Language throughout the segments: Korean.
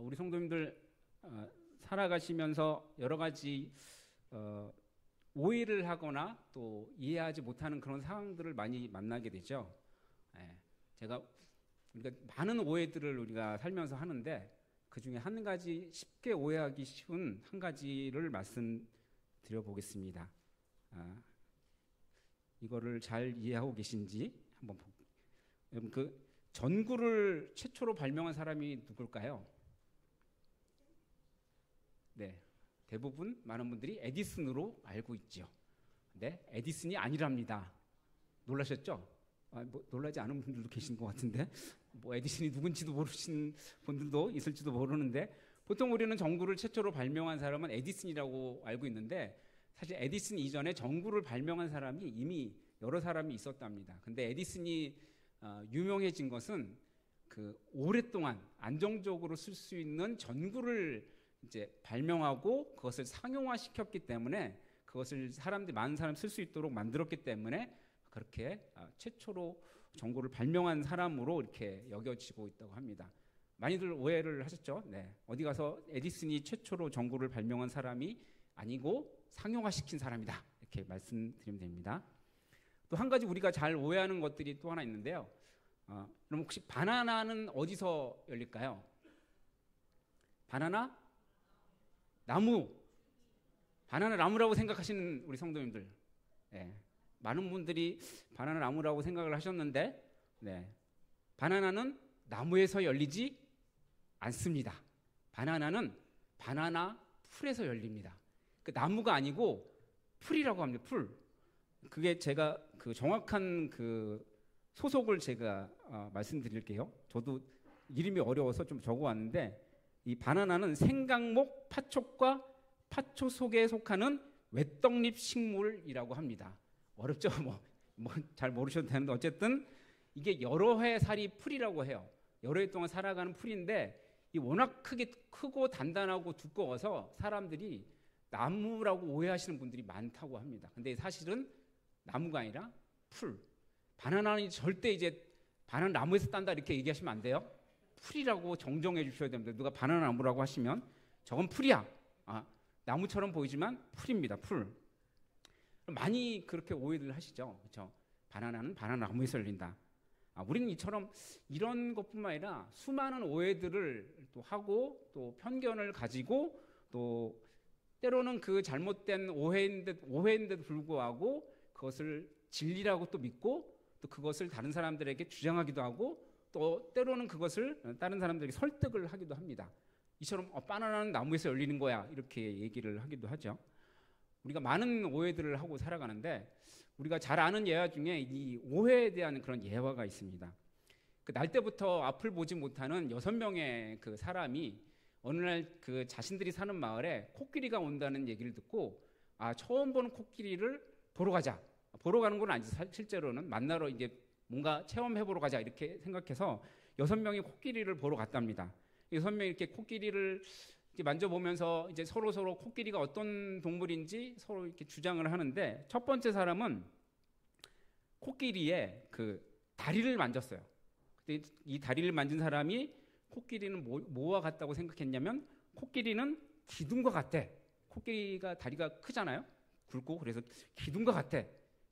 우리 성도님들 살아가시면서 여러 가지 오해를 하거나 또 이해하지 못하는 그런 상황들을 많이 만나게 되죠. 우리가 많은 오해들을 우리가 살면서 하는데 그 중에 한 가지 쉽게 오해하기 쉬운 한 가지를 말씀드려 보겠습니다. 이거를 잘 이해하고 계신지 한번 여러분, 그 전구를 최초로 발명한 사람이 누굴까요? 네, 대부분 많은 분들이 에디슨으로 알고 있죠. 네, 에디슨이 아니랍니다. 놀라셨죠? 놀라지 않은 분들도 계신 것 같은데 에디슨이 누군지도 모르시는 분들도 있을지도 모르는데 보통 우리는 전구를 최초로 발명한 사람은 에디슨이라고 알고 있는데 사실 에디슨 이전에 전구를 발명한 사람이 이미 여러 사람이 있었답니다. 근데 에디슨이 유명해진 것은 그 오랫동안 안정적으로 쓸 수 있는 전구를 이제 발명하고 그것을 상용화시켰기 때문에 그것을 많은 사람이 쓸 수 있도록 만들었기 때문에 그렇게 최초로 전구를 발명한 사람으로 이렇게 여겨지고 있다고 합니다. 많이들 오해를 하셨죠? 네. 어디 가서 에디슨이 최초로 전구를 발명한 사람이 아니고 상용화시킨 사람이다. 이렇게 말씀드리면 됩니다. 또 한 가지 우리가 잘 오해하는 것들이 또 하나 있는데요. 그럼 혹시 바나나는 어디서 열릴까요? 바나나? 나무. 바나나 나무라고 생각하시는 우리 성도님들. 네. 많은 분들이 바나나 나무라고 생각을 하셨는데 바나나는 나무에서 열리지 않습니다. 바나나는 바나나 풀에서 열립니다. 그 나무가 아니고 풀이라고 합니다. 풀. 그게 제가 그 정확한 그 소속을 제가 말씀드릴게요. 저도 이름이 어려워서 좀 적어왔는데 이 바나나는 생강목 파촉과 파초 속에 속하는 외떡잎 식물이라고 합니다. 어렵죠? 잘 모르셔도 되는데 어쨌든 이게 여러 해 살이 풀이라고 해요. 여러 해 동안 살아가는 풀인데 이 워낙 크고 단단하고 두꺼워서 사람들이 나무라고 오해하시는 분들이 많다고 합니다. 근데 사실은 나무가 아니라 풀. 바나나는 절대 이제 바나나 나무에서 딴다 이렇게 얘기하시면 안 돼요. 풀이라고 정정해 주셔야 됩니다. 누가 바나나 나무라고 하시면 저건 풀이야. 나무처럼 보이지만 풀입니다. 풀. 많이 그렇게 오해를 하시죠. 그렇죠? 바나나는 바나나 나무에서 열린다. 우리는 이처럼 이런 것뿐만 아니라 수많은 오해들을 또 하고 또 편견을 가지고 또 때로는 그 잘못된 오해인데도 불구하고 그것을 진리라고 또 믿고 또 그것을 다른 사람들에게 주장하기도 하고 또 때로는 그것을 다른 사람들에게 설득을 하기도 합니다. 이처럼 바나나는 나무에서 열리는 거야 이렇게 얘기를 하기도 하죠. 우리가 많은 오해들을 하고 살아가는데 우리가 잘 아는 예화 중에 이 오해에 대한 그런 예화가 있습니다. 그 날 때부터 앞을 보지 못하는 6명의 그 사람이 어느 날 그 자신들이 사는 마을에 코끼리가 온다는 얘기를 듣고 처음 보는 코끼리를 보러 가자. 보러 가는 건 아니지 실제로는 만나러 이제 뭔가 체험해보러 가자 이렇게 생각해서 6명이 코끼리를 보러 갔답니다. 6명이 이렇게 코끼리를 이제 만져보면서 이제 서로 코끼리가 어떤 동물인지 서로 이렇게 주장을 하는데 첫 번째 사람은 코끼리의 그 다리를 만졌어요. 근데 이 다리를 만진 사람이 코끼리는 뭐와 같다고 생각했냐면 코끼리는 기둥과 같대. 코끼리가 다리가 크잖아요. 굵고 그래서 기둥과 같아.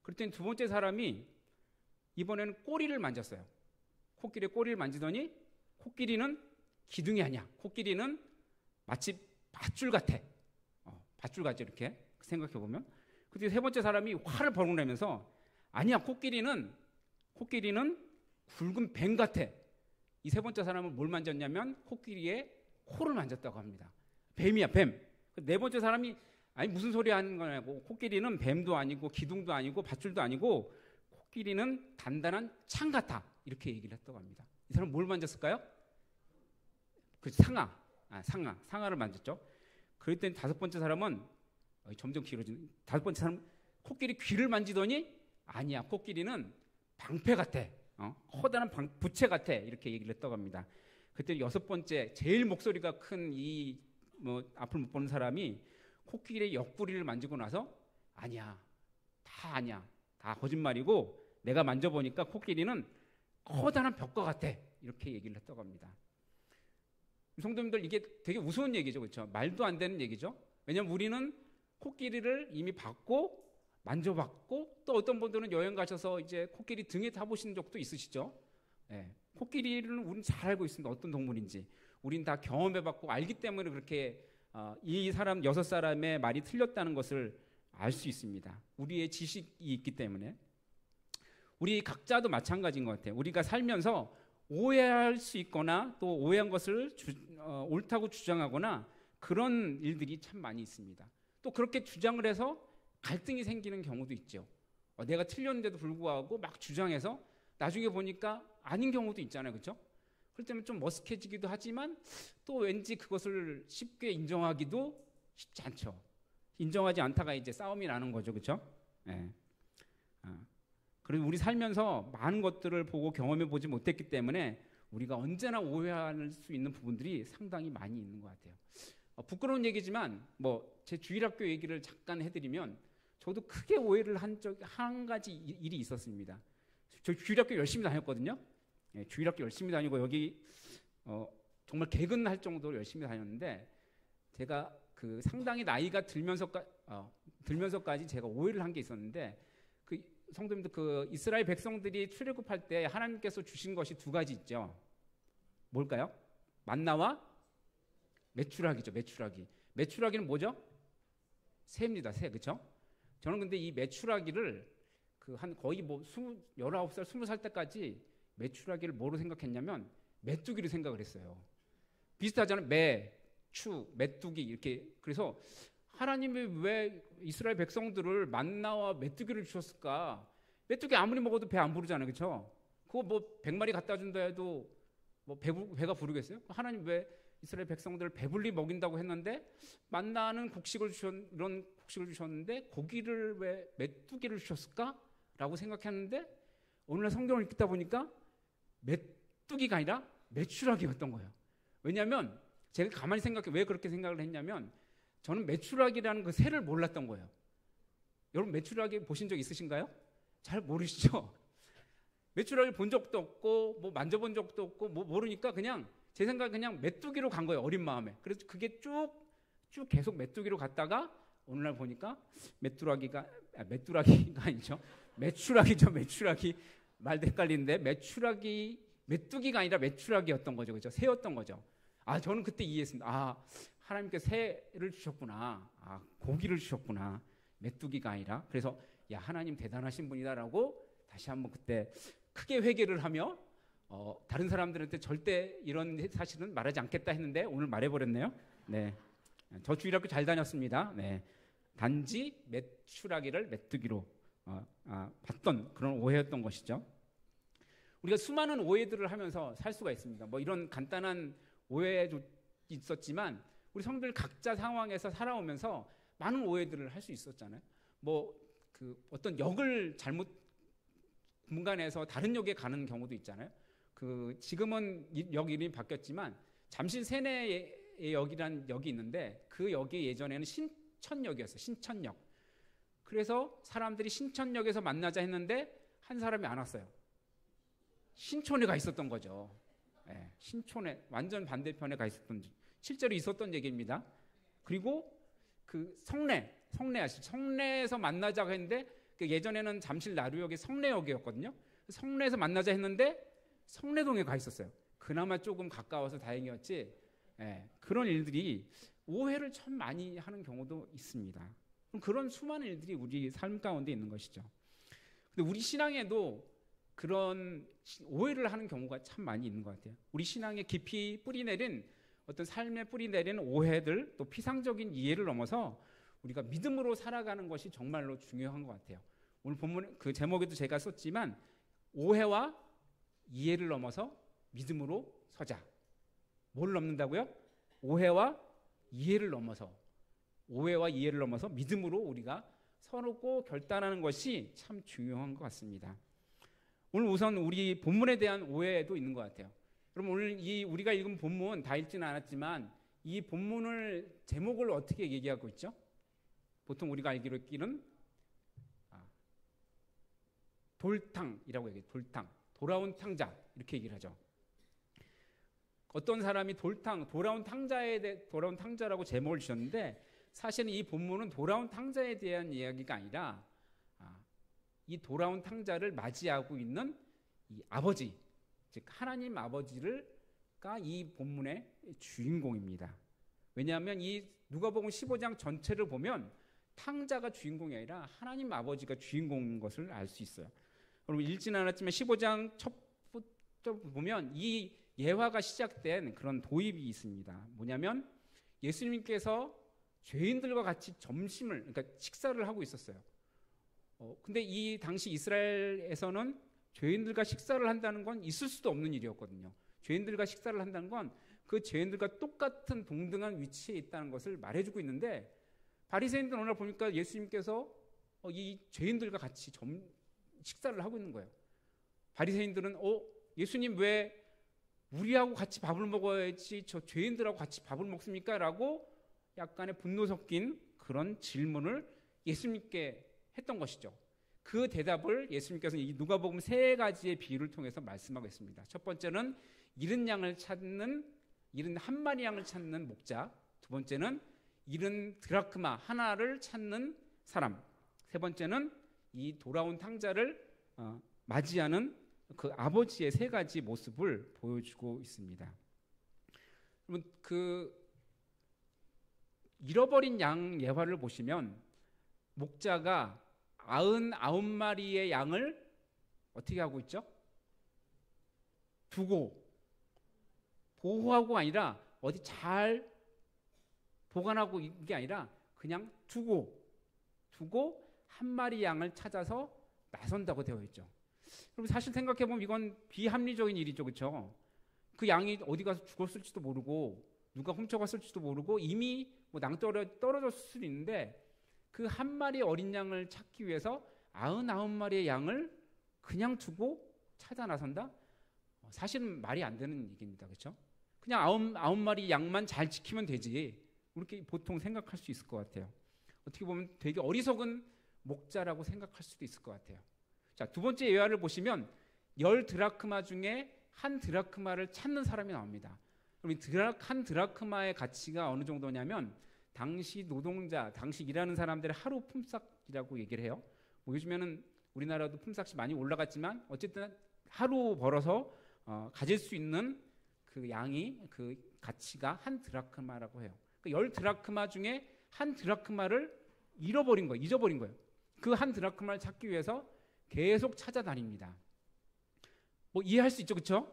그랬더니 두 번째 사람이 이번에는 꼬리를 만졌어요. 코끼리의 꼬리를 만지더니 코끼리는 기둥이 아니야. 코끼리는 마치 밧줄 같아. 밧줄 같죠 이렇게 생각해보면. 그때 세 번째 사람이 화를 벌컥 내면서 아니야 코끼리는 굵은 뱀 같아. 이 세 번째 사람은 뭘 만졌냐면 코끼리의 코를 만졌다고 합니다. 뱀이야 뱀. 네 번째 사람이 아니 무슨 소리 하는 거냐고 코끼리는 뱀도 아니고 기둥도 아니고 밧줄도 아니고 코끼리는 단단한 창 같아. 이렇게 얘기를 했다고 합니다. 이 사람은 뭘 만졌을까요? 그 상아를 만졌죠. 그랬더니 다섯 번째 사람은 점점 길어지는 다섯 번째 사람 코끼리 귀를 만지더니 아니야 코끼리는 방패 같아. 커다란 부채 같아. 이렇게 얘기를 했다고 합니다. 그때 여섯 번째 제일 목소리가 큰 이 앞을 못 보는 사람이 코끼리의 옆구리를 만지고 나서 아니야 다 거짓말이고 내가 만져보니까 코끼리는 커다란 벽과 같아. 이렇게 얘기를 했다고 합니다. 성도님들 이게 되게 우스운 얘기죠, 그렇죠? 말도 안 되는 얘기죠. 왜냐하면 우리는 코끼리를 이미 봤고 만져봤고 또 어떤 분들은 여행 가셔서 이제 코끼리 등에 타보신 적도 있으시죠? 예, 코끼리는 우리는 잘 알고 있습니다. 어떤 동물인지 우린 다 경험해봤고 알기 때문에 그렇게 이 사람 6사람의 말이 틀렸다는 것을 알 수 있습니다. 우리의 지식이 있기 때문에. 우리 각자도 마찬가지인 것 같아요. 우리가 살면서 오해할 수 있거나 또 오해한 것을 옳다고 주장하거나 그런 일들이 참 많이 있습니다. 또 그렇게 주장을 해서 갈등이 생기는 경우도 있죠. 내가 틀렸는데도 불구하고 막 주장해서 나중에 보니까 아닌 경우도 있잖아요, 그렇죠? 그럴 때는 좀 머쓱해지기도 하지만 또 왠지 그것을 쉽게 인정하기도 쉽지 않죠. 인정하지 않다가 이제 싸움이 나는 거죠, 그렇죠? 네. 그리고 우리 살면서 많은 것들을 보고 경험해 보지 못했기 때문에 우리가 언제나 오해할 수 있는 부분들이 상당히 많이 있는 것 같아요. 부끄러운 얘기지만 뭐 제 주일학교 얘기를 잠깐 해드리면 저도 크게 오해를 한 가지 일이 있었습니다. 저 주일학교 열심히 다녔거든요. 예, 주일학교 열심히 다니고 여기 정말 개근할 정도로 열심히 다녔는데 제가 그 상당히 나이가 들면서까지 제가 오해를 한 게 있었는데 그 성도님들 그 이스라엘 백성들이 출애굽할 때 하나님께서 주신 것이 2가지 있죠. 뭘까요? 만나와 메추라기죠. 메추라기는 뭐죠? 새입니다. 새, 그렇죠? 저는 근데 이 메추라기를 그 한 거의 뭐 19살, 20살 때까지 메추라기를 뭐로 생각했냐면 메뚜기로 생각을 했어요. 비슷하잖아요. 메뚜기 이렇게. 그래서 하나님이 왜 이스라엘 백성들을 만나와 메뚜기를 주셨을까? 메뚜기 아무리 먹어도 배 안 부르잖아요, 그렇죠? 그거 뭐 100마리 갖다 준다 해도 뭐 배가 부르겠어요? 하나님 왜 이스라엘 백성들을 배불리 먹인다고 했는데 만나는 이런 곡식을 주셨는데 고기를 왜 메뚜기를 주셨을까라고 생각했는데 오늘날 성경을 읽다 보니까 메뚜기가 아니라 메추라기였던 거예요. 왜냐하면 제가 가만히 생각해 왜 그렇게 생각을 했냐면 저는 메추라기라는 그 새를 몰랐던 거예요. 여러분 메추라기 보신 적 있으신가요? 잘 모르시죠? 메추라기 본 적도 없고 뭐 만져본 적도 없고 뭐 모르니까 그냥 제 생각에 그냥 메뚜기로 간 거예요. 어린 마음에. 그래서 그게 쭉 계속 메뚜기로 갔다가 오늘날 보니까 메뚜라기가 아니죠. 메추라기죠. 메추라기. 말도 헷갈리는데 메뚜기가 아니라 메추라기였던 거죠. 그죠? 새였던 거죠. 저는 그때 이해했습니다. 하나님께 새를 주셨구나. 고기를 주셨구나. 메뚜기가 아니라. 그래서 야, 하나님 대단하신 분이다라고 다시 한번 그때 크게 회개를 하며 다른 사람들한테 절대 이런 사실은 말하지 않겠다 했는데 오늘 말해버렸네요. 네, 저 주일학교 잘 다녔습니다. 네, 단지 메추라기를 메뚜기로 봤던 그런 오해였던 것이죠. 우리가 수많은 오해들을 하면서 살 수가 있습니다. 뭐 이런 간단한 오해도 있었지만 우리 성도들 각자 상황에서 살아오면서 많은 오해들을 할 수 있었잖아요. 뭐 그 어떤 역을 잘못 공간에서 다른 역에 가는 경우도 있잖아요. 그 지금은 역 이름이 바뀌었지만 잠실 세내의 역이라는 역이 있는데 그 역이 예전에는 신천역이었어요. 신천역. 그래서 사람들이 신천역에서 만나자 했는데 한 사람이 안 왔어요. 신촌에 가 있었던 거죠. 네, 신촌에 완전 반대편에 가 있었던 실제로 있었던 얘기입니다. 그리고 그 성내 아시죠? 성내에서 만나자고 했는데 그 예전에는 잠실 나루역이 성내역이었거든요. 성내에서 만나자 했는데 성내동에 가 있었어요. 그나마 조금 가까워서 다행이었지. 예, 그런 일들이 오해를 참 많이 하는 경우도 있습니다. 그런 수많은 일들이 우리 삶 가운데 있는 것이죠. 근데 우리 신앙에도 그런 오해를 하는 경우가 참 많이 있는 것 같아요. 우리 신앙에 깊이 뿌리내린 어떤 삶에 뿌리내린 오해들 또 피상적인 이해를 넘어서 우리가 믿음으로 살아가는 것이 정말로 중요한 것 같아요. 오늘 본문 그 제목에도 제가 썼지만 오해와 이해를 넘어서 믿음으로 서자. 뭘 넘는다고요? 오해와 이해를 넘어서 믿음으로 우리가 서고 결단하는 것이 참 중요한 것 같습니다. 오늘 우선 우리 본문에 대한 오해도 있는 것 같아요. 그럼 오늘 우리가 읽은 본문 다 읽지는 않았지만 이 본문을 제목을 어떻게 얘기하고 있죠? 보통 우리가 알기로 있기는 돌탕이라고 얘기해요. 돌탕, 돌아온 탕자 이렇게 얘기를 하죠. 어떤 사람이 돌아온 탕자라고 제목을 주셨는데, 사실은 이 본문은 돌아온 탕자에 대한 이야기가 아니라 이 돌아온 탕자를 맞이하고 있는 이 아버지, 즉 하나님 아버지가 이 본문의 주인공입니다. 왜냐하면 이 누가복음 15장 전체를 보면 탕자가 주인공이 아니라 하나님 아버지가 주인공인 것을 알 수 있어요. 여러분 읽지는 않았지만 15장 첫부터 보면 이 예화가 시작된 그런 도입이 있습니다. 뭐냐면 예수님께서 죄인들과 같이 그러니까 식사를 하고 있었어요. 근데 이 당시 이스라엘에서는 죄인들과 식사를 한다는 건 있을 수도 없는 일이었거든요. 죄인들과 식사를 한다는 건 그 죄인들과 똑같은 동등한 위치에 있다는 것을 말해주고 있는데, 바리새인들 오늘 보니까 예수님께서 이 죄인들과 같이 식사를 하고 있는 거예요. 바리새인들은 예수님 왜 우리하고 같이 밥을 먹어야지 저 죄인들하고 같이 밥을 먹습니까? 라고 약간의 분노 섞인 그런 질문을 예수님께 했던 것이죠. 그 대답을 예수님께서 이 누가복음 3가지의 비유를 통해서 말씀하고 있습니다. 첫 번째는 잃은 한 마리 양을 찾는 목자, 두 번째는 잃은 드라크마 하나를 찾는 사람, 세 번째는 이 돌아온 탕자를 맞이하는 그 아버지의 3가지 모습을 보여주고 있습니다. 여러분, 그 잃어버린 양 예화를 보시면 목자가 99마리의 양을 어떻게 하고 있죠? 두고, 보호하고 아니라 어디 잘 보관하고 있는 게 아니라 그냥 두고 한 마리 양을 찾아서 나선다고 되어 있죠. 그럼 사실 생각해보면 이건 비합리적인 일이죠. 그렇죠? 그 양이 어디 가서 죽었을지도 모르고 누가 훔쳐갔을지도 모르고 이미 낭떠러 떨어졌을 수도 있는데, 그 한 마리 어린 양을 찾기 위해서 99마리의 양을 그냥 두고 찾아 나선다? 사실은 말이 안 되는 얘기입니다. 그렇죠? 그냥 99마리 양만 잘 지키면 되지, 이렇게 보통 생각할 수 있을 것 같아요. 어떻게 보면 되게 어리석은 목자라고 생각할 수도 있을 것 같아요. 자, 두 번째 예화를 보시면 10드라크마 중에 한 드라크마를 찾는 사람이 나옵니다. 그럼 한 드라크마의 가치가 어느 정도냐면 당시 노동자, 당시 일하는 사람들의 하루 품삯이라고 얘기를 해요. 요즘에는 우리나라도 품삯이 많이 올라갔지만 어쨌든 하루 벌어서 가질 수 있는 그 양이, 그 가치가 한 드라크마라고 해요. 그 10드라크마 중에 한 드라크마를 잊어버린 거예요. 그 한 드라크마를 찾기 위해서 계속 찾아다닙니다. 이해할 수 있죠, 그렇죠?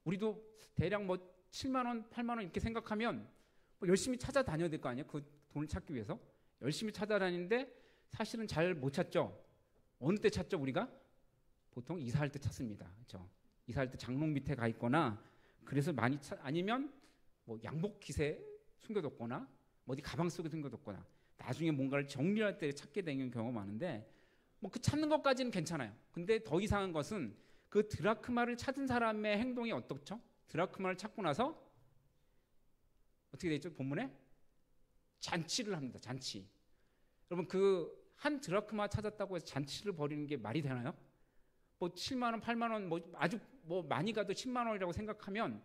우리도 대략 7만 원, 8만 원 이렇게 생각하면 열심히 찾아다녀야 될 거 아니에요? 그 돈을 찾기 위해서 열심히 찾아다니는데 사실은 잘 못 찾죠. 어느 때 찾죠, 우리가? 보통 이사할 때 찾습니다. 그렇죠? 이사할 때 장롱 밑에 가 있거나, 그래서 많이 아니면 양복 깃에 숨겨뒀거나 어디 가방 속에 숨겨뒀거나, 나중에 뭔가를 정리할 때 찾게 되는 경우가 많은데, 그 찾는 것까지는 괜찮아요. 근데 더 이상한 것은 그 드라크마를 찾은 사람의 행동이 어떻죠? 드라크마를 찾고 나서 어떻게 되죠? 본문에 잔치를 합니다. 잔치. 여러분, 그 한 드라크마 찾았다고 해서 잔치를 벌이는 게 말이 되나요? 7만 원, 8만 원, 아주 많이 가도 10만 원이라고 생각하면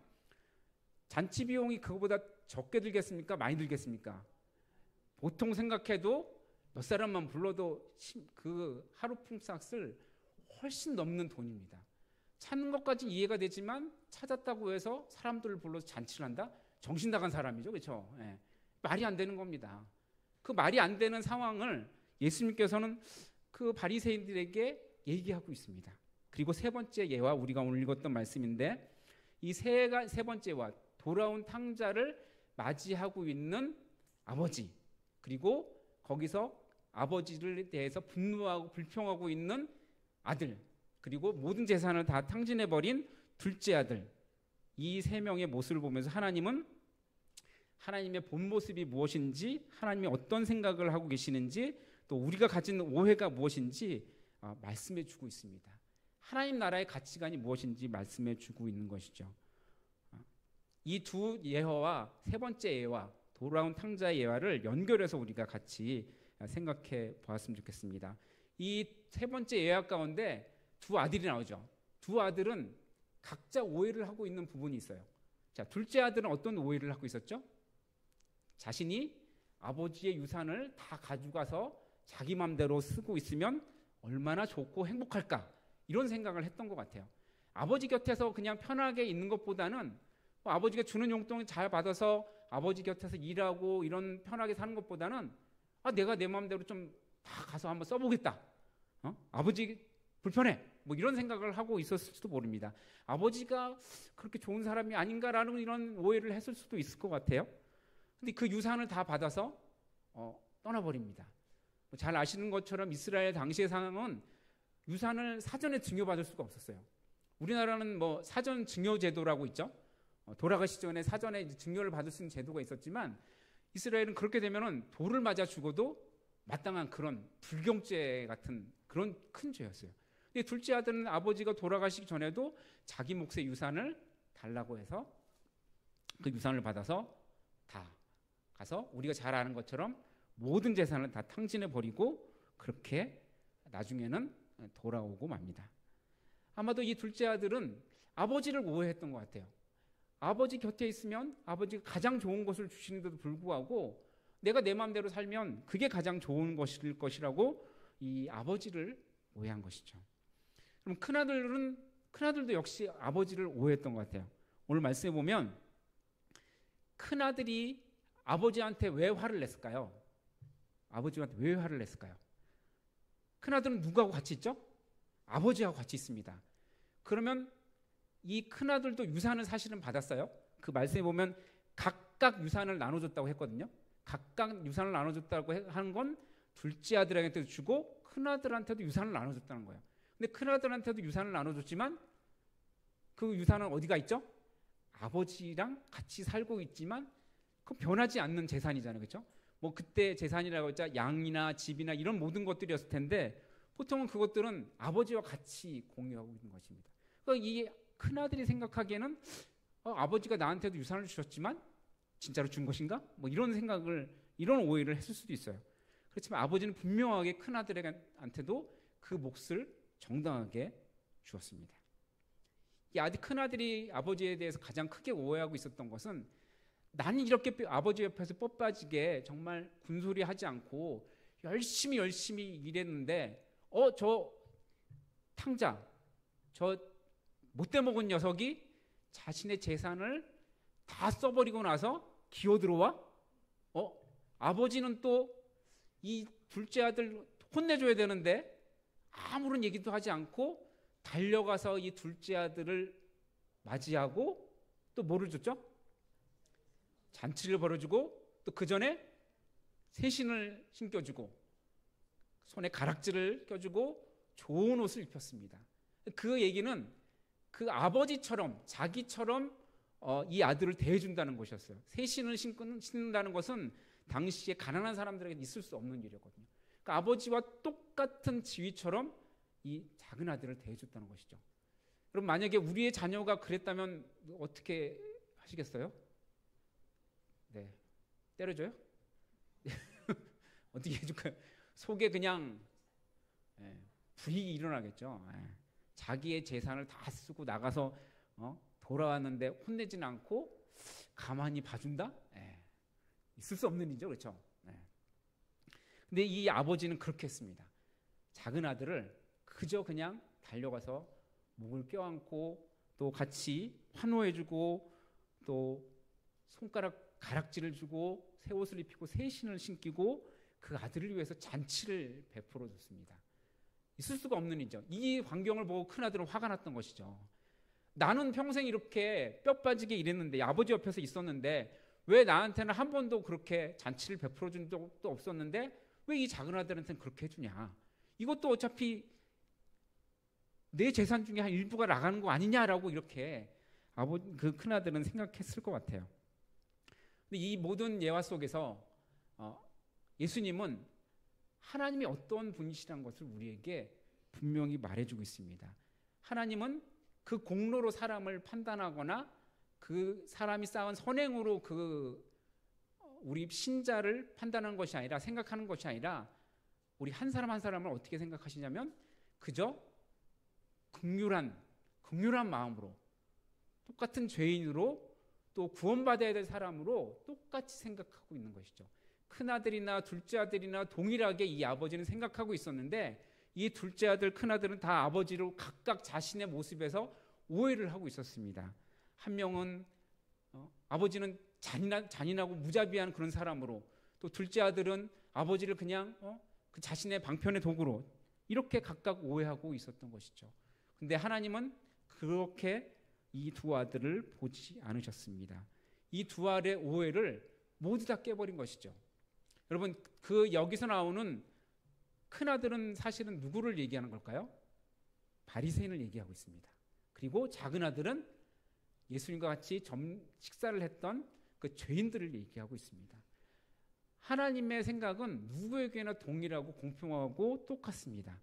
잔치 비용이 그거보다 적게 들겠습니까? 많이 들겠습니까? 보통 생각해도 몇 사람만 불러도 그 하루 품삯을 훨씬 넘는 돈입니다. 찾는 것까지 이해가 되지만 찾았다고 해서 사람들을 불러서 잔치를 한다? 정신 나간 사람이죠. 그렇죠? 예. 말이 안 되는 겁니다. 그 말이 안 되는 상황을 예수님께서는 그 바리새인들에게 얘기하고 있습니다. 그리고 세 번째 예화, 우리가 오늘 읽었던 말씀인데, 이 세 번째와 돌아온 탕자를 맞이하고 있는 아버지, 그리고 거기서 아버지를 대해서 분노하고 불평하고 있는 아들, 그리고 모든 재산을 다 탕진해버린 둘째 아들, 이 세 명의 모습을 보면서 하나님은 하나님의 본 모습이 무엇인지, 하나님이 어떤 생각을 하고 계시는지, 또 우리가 가진 오해가 무엇인지 말씀해 주고 있습니다. 하나님 나라의 가치관이 무엇인지 말씀해 주고 있는 것이죠. 이 두 예화와 세 번째 예화, 돌아온 탕자의 예화를 연결해서 우리가 같이 생각해 보았으면 좋겠습니다. 이 세 번째 예화 가운데 두 아들이 나오죠. 두 아들은 각자 오해를 하고 있는 부분이 있어요. 자, 둘째 아들은 어떤 오해를 하고 있었죠? 자신이 아버지의 유산을 다 가져가서 자기 맘대로 쓰고 있으면 얼마나 좋고 행복할까, 이런 생각을 했던 것 같아요. 아버지 곁에서 그냥 편하게 있는 것보다는 아버지가 주는 용돈 잘 받아서 아버지 곁에서 일하고 이런 편하게 사는 것보다는 내가 내 마음대로 좀 다 가서 한번 써보겠다. 아버지 불편해. 뭐 이런 생각을 하고 있었을지도 모릅니다. 아버지가 그렇게 좋은 사람이 아닌가라는 이런 오해를 했을 수도 있을 것 같아요. 근데 그 유산을 다 받아서 떠나버립니다. 잘 아시는 것처럼 이스라엘 당시의 상황은 유산을 사전에 증여받을 수가 없었어요. 우리나라는 뭐 사전 증여 제도라고 있죠. 돌아가시 전에 사전에 증여를 받을 수 있는 제도가 있었지만 이스라엘은 그렇게 되면은 돌을 맞아 죽어도 마땅한 그런 불경죄 같은 그런 큰 죄였어요. 근데 둘째 아들은 아버지가 돌아가시기 전에도 자기 몫의 유산을 달라고 해서 그 유산을 받아서 다 가서 우리가 잘 아는 것처럼 모든 재산을 다 탕진해 버리고 그렇게 나중에는 돌아오고 맙니다. 아마도 이 둘째 아들은 아버지를 오해했던 것 같아요. 아버지 곁에 있으면 아버지가 가장 좋은 것을 주시는데도 불구하고 내가 내 마음대로 살면 그게 가장 좋은 것일 것이라고 이 아버지를 오해한 것이죠. 그럼 큰아들도 역시 아버지를 오해했던 것 같아요. 오늘 말씀해 보면 큰아들이 아버지한테 왜 화를 냈을까요? 아버지한테 왜 화를 냈을까요? 큰아들은 누구하고 같이 있죠? 아버지하고 같이 있습니다. 그러면 이 큰아들도 유산을 사실은 받았어요. 그 말씀에 보면 각각 유산을 나눠줬다고 했거든요. 각각 유산을 나눠줬다고 하는 건 둘째 아들에게도 주고 큰아들한테도 유산을 나눠줬다는 거예요. 근데 큰아들한테도 유산을 나눠줬지만 그 유산은 어디가 있죠? 아버지랑 같이 살고 있지만 그 변하지 않는 재산이잖아요. 그렇죠? 뭐 그때 재산이라고 했자 양이나 집이나 이런 모든 것들이었을 텐데 보통은 그것들은 아버지와 같이 공유하고 있는 것입니다. 그러니까 이 큰아들이 생각하기에는 아버지가 나한테도 유산을 주셨지만 진짜로 준 것인가? 뭐 이런 오해를 했을 수도 있어요. 그렇지만 아버지는 분명하게 큰아들한테도 그 몫을 정당하게 주었습니다. 이 큰아들이 아버지에 대해서 가장 크게 오해하고 있었던 것은 나는 이렇게 아버지 옆에서 뻣빠지게 정말 군소리 하지 않고 열심히 일했는데 저 탕자, 저 못돼 먹은 녀석이 자신의 재산을 다 써버리고 나서 기어들어와? 아버지는 또 이 둘째 아들 혼내줘야 되는데 아무런 얘기도 하지 않고 달려가서 이 둘째 아들을 맞이하고 또 뭐를 줬죠? 잔치를 벌어주고 또 그 전에 새신을 신겨주고 손에 가락지를 껴주고 좋은 옷을 입혔습니다. 그 얘기는 그 아버지처럼 자기처럼 이 아들을 대해준다는 것이었어요. 새신을 신는다는 것은 당시에 가난한 사람들에게 있을 수 없는 일이었거든요. 그러니까 아버지와 똑같은 지위처럼 이 작은 아들을 대해줬다는 것이죠. 그럼 만약에 우리의 자녀가 그랬다면 어떻게 하시겠어요? 네, 때려줘요? 어떻게 해줄까요? 속에 그냥 불이익이 일어나겠죠. 자기의 재산을 다 쓰고 나가서 돌아왔는데 혼내지는 않고 가만히 봐준다? 있을 수 없는 일이죠. 그렇죠? 근데 이 아버지는 그렇게 했습니다. 작은 아들을 그저 그냥 달려가서 목을 껴안고 또 같이 환호해주고 또 손가락 가락지를 주고 새 옷을 입히고 새 신을 신기고 그 아들을 위해서 잔치를 베풀어 줬습니다. 있을 수가 없는 일이죠. 이 광경을 보고 큰아들은 화가 났던 것이죠. 나는 평생 이렇게 뼈 빠지게 일했는데 아버지 옆에서 있었는데 왜 나한테는 한 번도 그렇게 잔치를 베풀어 준 적도 없었는데 왜 이 작은 아들한테는 그렇게 해주냐. 이것도 어차피 내 재산 중에 한 일부가 나가는 거 아니냐라고 이렇게 그 큰아들은 생각했을 것 같아요. 근데 이 모든 예화 속에서 예수님은 하나님이 어떤 분이시라는 것을 우리에게 분명히 말해주고 있습니다. 하나님은 그 공로로 사람을 판단하거나 그 사람이 쌓은 선행으로 우리 신자를 판단하는 것이 아니라 생각하는 것이 아니라 우리 한 사람 한 사람을 어떻게 생각하시냐면 그저 긍휼한 마음으로 똑같은 죄인으로 또 구원받아야 될 사람으로 똑같이 생각하고 있는 것이죠. 큰아들이나 둘째 아들이나 동일하게 이 아버지는 생각하고 있었는데 이 둘째 아들, 큰아들은 다 아버지로 각각 자신의 모습에서 오해를 하고 있었습니다. 한 명은 아버지는 잔인하고 무자비한 그런 사람으로, 또 둘째 아들은 아버지를 그냥 그 자신의 방편의 도구로, 이렇게 각각 오해하고 있었던 것이죠. 근데 하나님은 그렇게 이 두 아들을 보지 않으셨습니다. 이 두 아들의 오해를 모두 다 깨버린 것이죠. 여러분, 그 여기서 나오는 큰 아들은 사실은 누구를 얘기하는 걸까요? 바리새인을 얘기하고 있습니다. 그리고 작은 아들은 예수님과 같이 식사를 했던 그 죄인들을 얘기하고 있습니다. 하나님의 생각은 누구에게나 동일하고 공평하고 똑같습니다.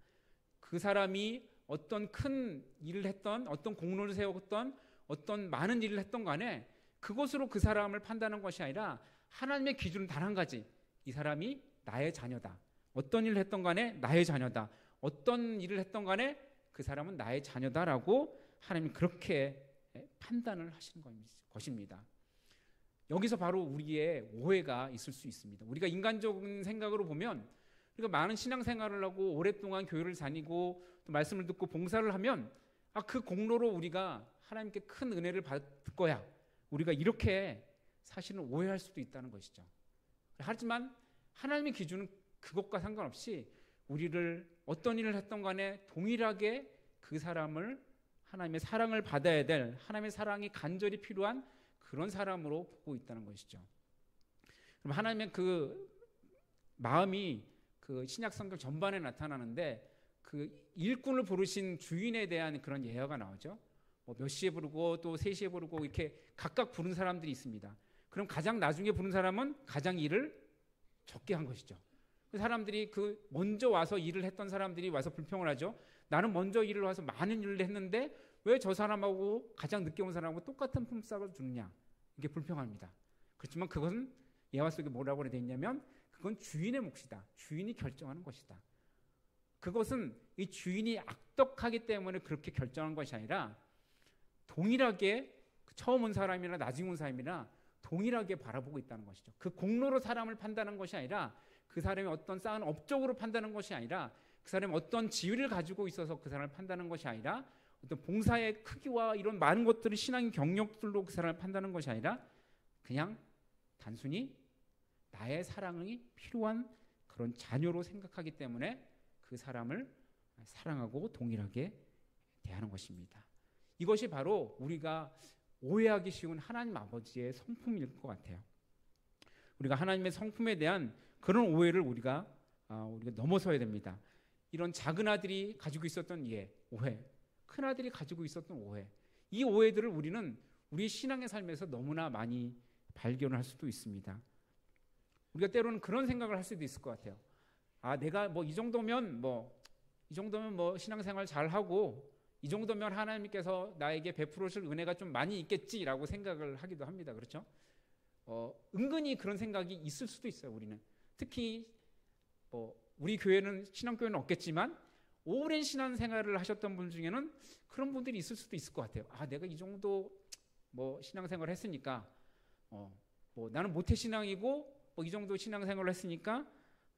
그 사람이 어떤 큰 일을 했던, 어떤 공로를 세웠던, 어떤 많은 일을 했던 간에 그것으로 그 사람을 판단하는 것이 아니라 하나님의 기준은 단 한 가지, 이 사람이 나의 자녀다. 어떤 일을 했던 간에 나의 자녀다. 어떤 일을 했던 간에 그 사람은 나의 자녀다라고 하나님이 그렇게 판단을 하시는 것입니다. 여기서 바로 우리의 오해가 있을 수 있습니다. 우리가 인간적인 생각으로 보면, 우리가 많은 신앙생활을 하고 오랫동안 교회를 다니고 또 말씀을 듣고 봉사를 하면 그 공로로 우리가 하나님께 큰 은혜를 받을 거야, 우리가 이렇게 사실은 오해할 수도 있다는 것이죠. 하지만 하나님의 기준은 그것과 상관없이 우리를 어떤 일을 했던 간에 동일하게 그 사람을 하나님의 사랑을 받아야 될, 하나님의 사랑이 간절히 필요한 그런 사람으로 보고 있다는 것이죠. 그럼 하나님의 그 마음이 그 신약 성경 전반에 나타나는데, 그 일꾼을 부르신 주인에 대한 그런 예화가 나오죠. 몇 시에 부르고 또 3시에 부르고 이렇게 각각 부른 사람들이 있습니다. 그럼 가장 나중에 부른 사람은 가장 일을 적게 한 것이죠. 그 사람들이 그 먼저 와서 일을 했던 사람들이 와서 불평을 하죠. 나는 먼저 일을 와서 많은 일을 했는데 왜 저 사람하고 가장 늦게 온 사람하고 똑같은 품삯을 주느냐, 이게 불평합니다. 그렇지만 그것은 예화 속에 뭐라고 되어 있냐면, 그건 주인의 몫이다. 주인이 결정하는 것이다. 그것은 이 주인이 악덕하기 때문에 그렇게 결정한 것이 아니라 동일하게 처음 온 사람이나 나중에 온 사람이나 동일하게 바라보고 있다는 것이죠. 그 공로로 사람을 판단하는 것이 아니라, 그 사람이 어떤 쌓은 업적으로 판단하는 것이 아니라, 그 사람이 어떤 지위를 가지고 있어서 그 사람을 판단하는 것이 아니라, 어떤 봉사의 크기와 이런 많은 것들을 신앙의 경력들로 그 사람을 판단하는 것이 아니라, 그냥 단순히 나의 사랑이 필요한 그런 자녀로 생각하기 때문에 그 사람을 사랑하고 동일하게 대하는 것입니다. 이것이 바로 우리가 오해하기 쉬운 하나님 아버지의 성품일 것 같아요. 우리가 하나님의 성품에 대한 그런 오해를 우리가 넘어서야 됩니다. 이런 작은 아들이 가지고 있었던 오해, 큰 아들이 가지고 있었던 오해, 이 오해들을 우리는 우리 신앙의 삶에서 너무나 많이 발견할 수도 있습니다. 우리가 때로는 그런 생각을 할 수도 있을 것 같아요. 내가 이 정도면 신앙생활 잘하고 이 정도면 하나님께서 나에게 베풀으실 은혜가 좀 많이 있겠지라고 생각을 하기도 합니다. 그렇죠? 은근히 그런 생각이 있을 수도 있어요. 우리는 특히 우리 교회는 신앙교회는 없겠지만 오랜 신앙생활을 하셨던 분 중에는 그런 분들이 있을 수도 있을 것 같아요. 내가 이 정도 신앙생활을 했으니까 나는 모태신앙이고 이 정도 신앙생활을 했으니까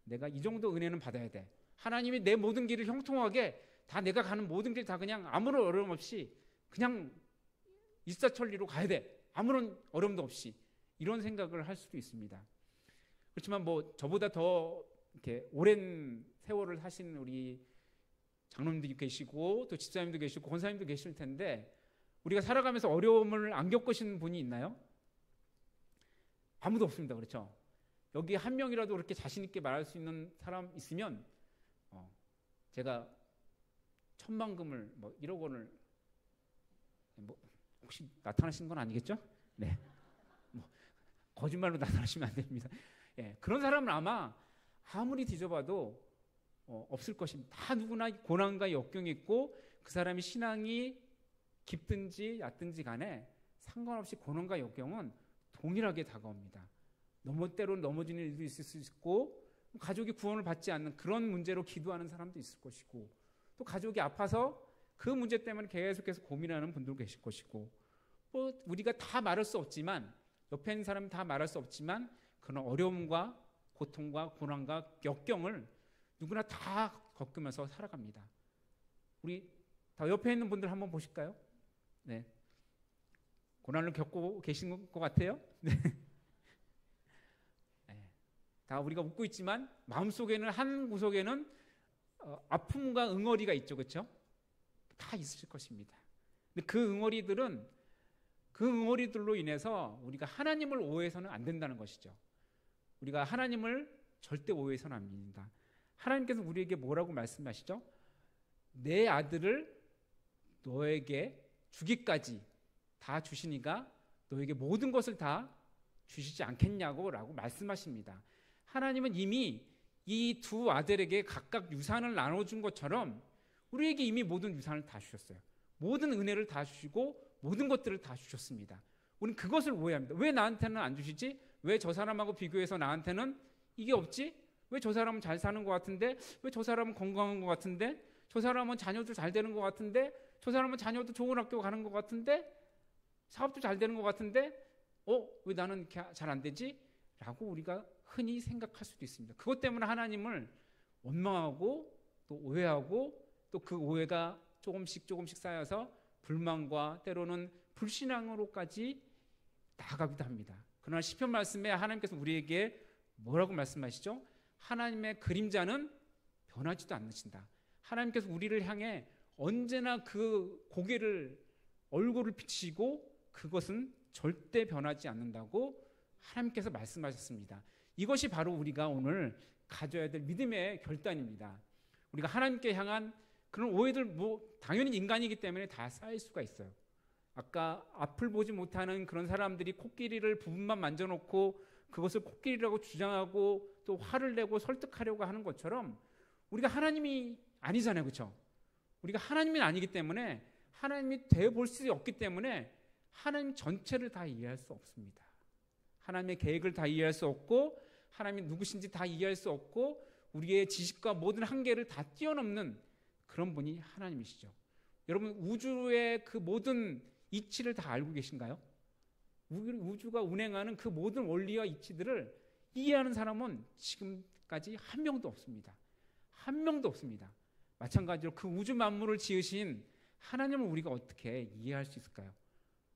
내가 이 정도 은혜는 받아야 돼. 하나님이 내 모든 길을 형통하게 다, 내가 가는 모든 길 다 그냥 아무런 어려움 없이 그냥 일사천리로 가야 돼. 아무런 어려움도 없이. 이런 생각을 할 수도 있습니다. 그렇지만 저보다 더 이렇게 오랜 세월을 사신 우리 장로님도 계시고 또 집사님도 계시고 권사님도 계실 텐데, 우리가 살아가면서 어려움을 안 겪으신 분이 있나요? 아무도 없습니다. 그렇죠? 여기 한 명이라도 그렇게 자신 있게 말할 수 있는 사람 있으면 제가 1000만금을 1억 원을 혹시 나타나신 건 아니겠죠? 네. 거짓말로 나타나시면 안 됩니다. 그런 사람은 아마 아무리 뒤져봐도 없을 것입니다. 다 누구나 고난과 역경이 있고, 그 사람이 신앙이 깊든지 얕든지 간에 상관없이 고난과 역경은 동일하게 다가옵니다. 때로는 넘어지는 일도 있을 수 있고, 가족이 구원을 받지 않는 그런 문제로 기도하는 사람도 있을 것이고, 또 가족이 아파서 그 문제 때문에 계속해서 고민하는 분도 계실 것이고, 뭐 우리가 다 말할 수 없지만, 옆에 있는 사람이 다 말할 수 없지만 그런 어려움과 고통과 고난과 역경을 누구나 다 겪으면서 살아갑니다. 우리 다 옆에 있는 분들 한번 보실까요? 네. 고난을 겪고 계신 것 같아요? 네. 네. 다 우리가 웃고 있지만 마음속에는, 한 구석에는 아픔과 응어리가 있죠. 그렇죠? 다 있을 것입니다. 근데 그 응어리들로 인해서 우리가 하나님을 오해해서는 안 된다는 것이죠. 우리가 하나님을 절대 오해해서는 안 됩니다. 하나님께서 우리에게 뭐라고 말씀하시죠? 내 아들을 너에게 주기까지 다 주시니까 너에게 모든 것을 다 주시지 않겠냐고 라고 말씀하십니다. 하나님은 이미 이 두 아들에게 각각 유산을 나눠준 것처럼 우리에게 이미 모든 유산을 다 주셨어요. 모든 은혜를 다 주시고 모든 것들을 다 주셨습니다. 우리는 그것을 오해합니다. 왜 나한테는 안 주시지? 왜 저 사람하고 비교해서 나한테는 이게 없지? 왜 저 사람은 잘 사는 것 같은데? 왜 저 사람은 건강한 것 같은데? 저 사람은 자녀도 잘 되는 것 같은데? 저 사람은 자녀도 좋은 학교 가는 것 같은데? 사업도 잘 되는 것 같은데? 왜 나는 잘 안 되지? 라고 우리가 흔히 생각할 수도 있습니다. 그것 때문에 하나님을 원망하고 또 오해하고 또 그 오해가 조금씩 쌓여서 불만과 때로는 불신앙으로까지 나아가기도 합니다. 그러나 시편 말씀에 하나님께서 우리에게 뭐라고 말씀하시죠? 하나님의 그림자는 변하지도 않으신다. 하나님께서 우리를 향해 언제나 그 얼굴을 비치고 그것은 절대 변하지 않는다고 하나님께서 말씀하셨습니다. 이것이 바로 우리가 오늘 가져야 될 믿음의 결단입니다. 우리가 하나님께 향한 그런 오해들, 당연히 인간이기 때문에 다 쌓일 수가 있어요. 아까 앞을 보지 못하는 그런 사람들이 코끼리를 부분만 만져놓고 그것을 코끼리라고 주장하고 또 화를 내고 설득하려고 하는 것처럼 우리가 하나님이 아니잖아요. 그렇죠? 우리가 하나님이 아니기 때문에, 하나님이 되어볼 수 없기 때문에 하나님 전체를 다 이해할 수 없습니다. 하나님의 계획을 다 이해할 수 없고, 하나님이 누구신지 다 이해할 수 없고, 우리의 지식과 모든 한계를 다 뛰어넘는 그런 분이 하나님이시죠. 여러분, 우주의 그 모든 이치를 다 알고 계신가요? 우주가 운행하는 그 모든 원리와 이치들을 이해하는 사람은 지금까지 한 명도 없습니다. 한 명도 없습니다. 마찬가지로 그 우주 만물을 지으신 하나님을 우리가 어떻게 이해할 수 있을까요?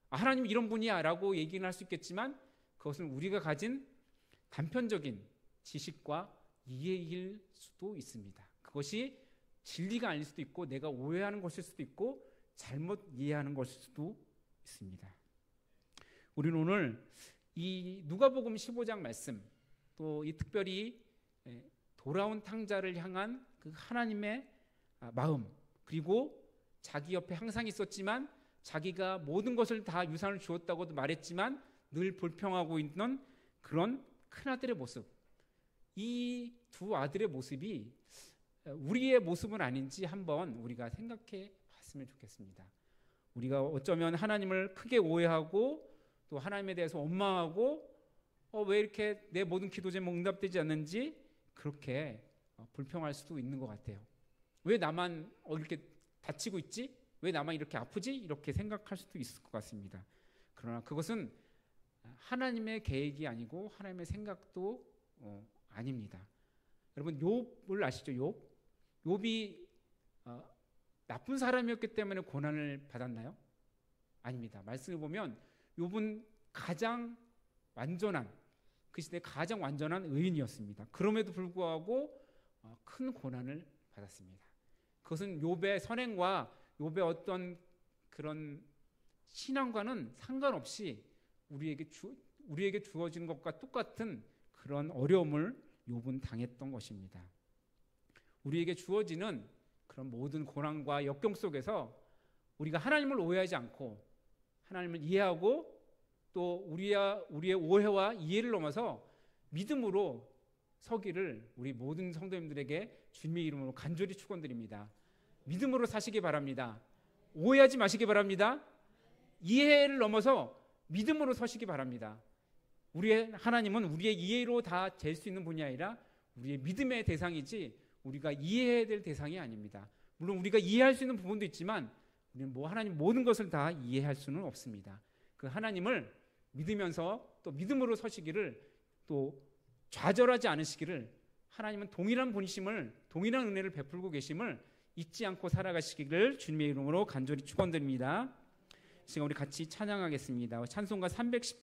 하나님 이런 분이야 라고 얘기는 할 수 있겠지만 그것은 우리가 가진 단편적인 지식과 이해일 수도 있습니다. 그것이 진리가 아닐 수도 있고 내가 오해하는 것일 수도 있고 잘못 이해하는 것일 수도 있습니다. 우리는 오늘 이 누가복음 15장 말씀, 또 이 특별히 돌아온 탕자를 향한 그 하나님의 마음, 그리고 자기 옆에 항상 있었지만 자기가 모든 것을 다 유산을 주었다고도 말했지만 늘 불평하고 있는 그런 큰아들의 모습, 이 두 아들의 모습이 우리의 모습은 아닌지 한번 우리가 생각해 봤으면 좋겠습니다. 우리가 어쩌면 하나님을 크게 오해하고 또 하나님에 대해서 원망하고 왜 이렇게 내 모든 기도 제목 응답되지 않는지 그렇게 불평할 수도 있는 것 같아요. 왜 나만 이렇게 다치고 있지? 왜 나만 이렇게 아프지? 이렇게 생각할 수도 있을 것 같습니다. 그러나 그것은 하나님의 계획이 아니고 하나님의 생각도 아닙니다. 여러분, 욥을 아시죠? 욥이 나쁜 사람이었기 때문에 고난을 받았나요? 아닙니다. 말씀을 보면 욥은 가장 완전한, 그 시대에 가장 완전한 의인이었습니다. 그럼에도 불구하고 큰 고난을 받았습니다. 그것은 욥의 선행과 욥의 어떤 그런 신앙과는 상관없이 우리에게 주어진 것과 똑같은 그런 어려움을 욥은 당했던 것입니다. 우리에게 주어지는 그런 모든 고난과 역경 속에서 우리가 하나님을 오해하지 않고 하나님을 이해하고 또 우리의 오해와 이해를 넘어서 믿음으로 서기를 우리 모든 성도님들에게 주님의 이름으로 간절히 축원드립니다. 믿음으로 사시기 바랍니다. 오해하지 마시기 바랍니다. 이해를 넘어서 믿음으로 서시기 바랍니다. 우리의 하나님은 우리의 이해로 다 될 수 있는 분이 아니라 우리의 믿음의 대상이지 우리가 이해해야 될 대상이 아닙니다. 물론 우리가 이해할 수 있는 부분도 있지만 우리는 하나님 모든 것을 다 이해할 수는 없습니다. 그 하나님을 믿으면서 또 믿음으로 서시기를, 또 좌절하지 않으시기를, 하나님은 동일한 본심을, 동일한 은혜를 베풀고 계심을 잊지 않고 살아가시기를 주님의 이름으로 간절히 축원드립니다. 지금 우리 같이 찬양하겠습니다. 찬송가 310